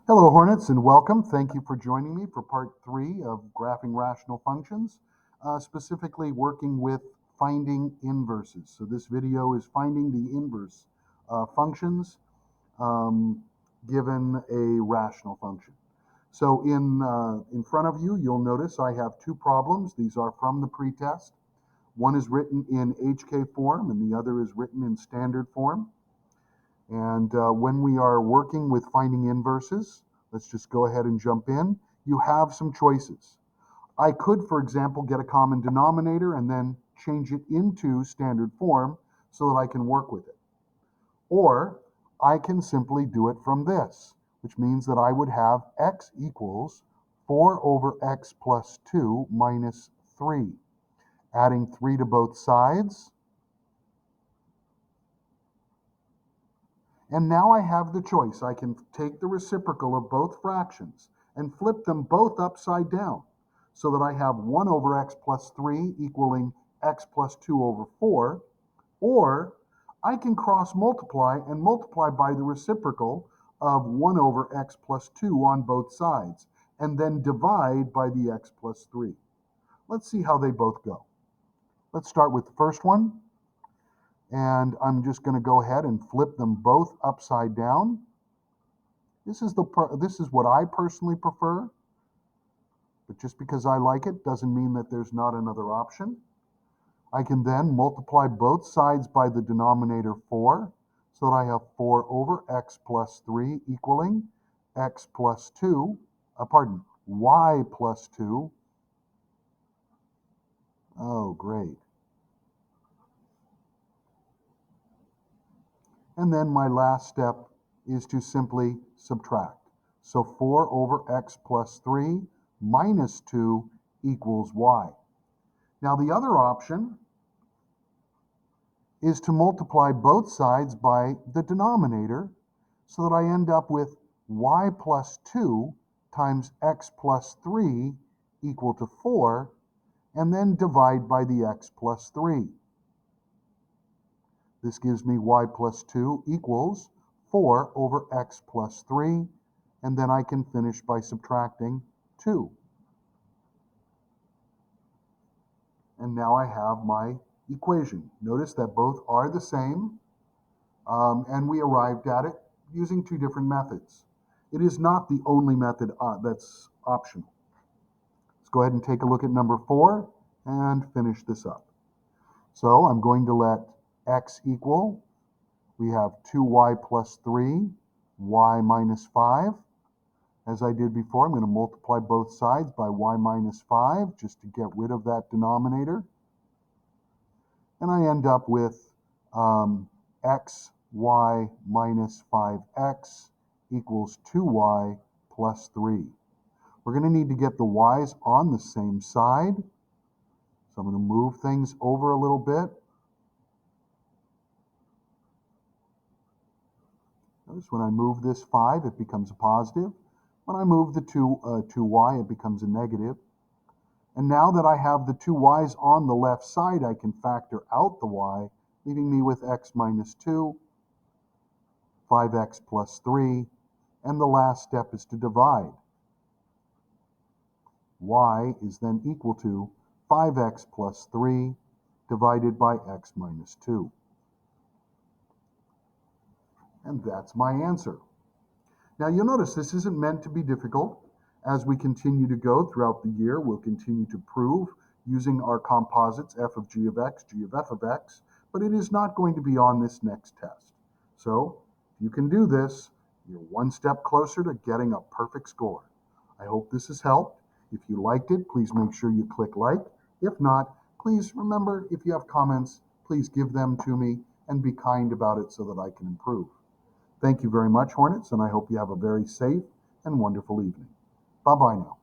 Hello, Hornets, and welcome. Thank you for joining me for part 3 of graphing rational functions, specifically working with finding inverses. So this video is finding the inverse functions um, given a rational function. So in front of you, you'll notice I have two problems. These are from the pretest. One is written in HK form, and the other is written in standard form. And when we are working with finding inverses, let's just go ahead and jump in. You have some choices. I could, for example, get a common denominator and then change it into standard form so that I can work with it. Or I can simply do it from this, which means that I would have x equals 4 over x plus 2 minus 3. Adding 3 to both sides. And now I have the choice. I can take the reciprocal of both fractions and flip them both upside down so that I have 1 over x plus 3 equaling x plus 2 over 4. Or I can cross multiply and multiply by the reciprocal of 1 over x plus 2 on both sides, and then divide by the x plus 3. Let's see how they both go. Let's start with the first one. And I'm just going to go ahead and flip them both upside down. This is what I personally prefer, but just because I like it doesn't mean that there's not another option. I can then multiply both sides by the denominator 4, so that I have 4 over x plus 3 equaling x plus 2, y plus 2. Oh, great. And then my last step is to simply subtract. So 4 over x plus 3 minus 2 equals y. Now the other option is to multiply both sides by the denominator so that I end up with y plus 2 times x plus 3 equal to 4, and then divide by the x plus 3. This gives me y plus 2 equals 4 over x plus 3, and then I can finish by subtracting 2. And now I have my equation. Notice that both are the same, and we arrived at it using two different methods. It is not the only method that's optional. Let's go ahead and take a look at number 4 and finish this up. So I'm going to let x equal, we have 2y plus 3, y minus 5. As I did before, I'm going to multiply both sides by y minus 5 just to get rid of that denominator. And I end up with x, y minus 5x equals 2y plus 3. We're going to need to get the y's on the same side. So I'm going to move things over a little bit. Notice when I move this 5, it becomes a positive. When I move the 2y, it becomes a negative. And now that I have the two y's on the left side, I can factor out the y, leaving me with x minus 2, 5x plus 3, and the last step is to divide. Y is then equal to 5x plus 3 divided by x minus 2. And that's my answer. Now you'll notice this isn't meant to be difficult. As we continue to go throughout the year, we'll continue to prove using our composites f of g of x, g of f of x, but it is not going to be on this next test. So if you can do this, you're one step closer to getting a perfect score. I hope this has helped. If you liked it, please make sure you click like. If not, please remember, if you have comments, please give them to me and be kind about it so that I can improve. Thank you very much, Hornets, and I hope you have a very safe and wonderful evening. Bye-bye now.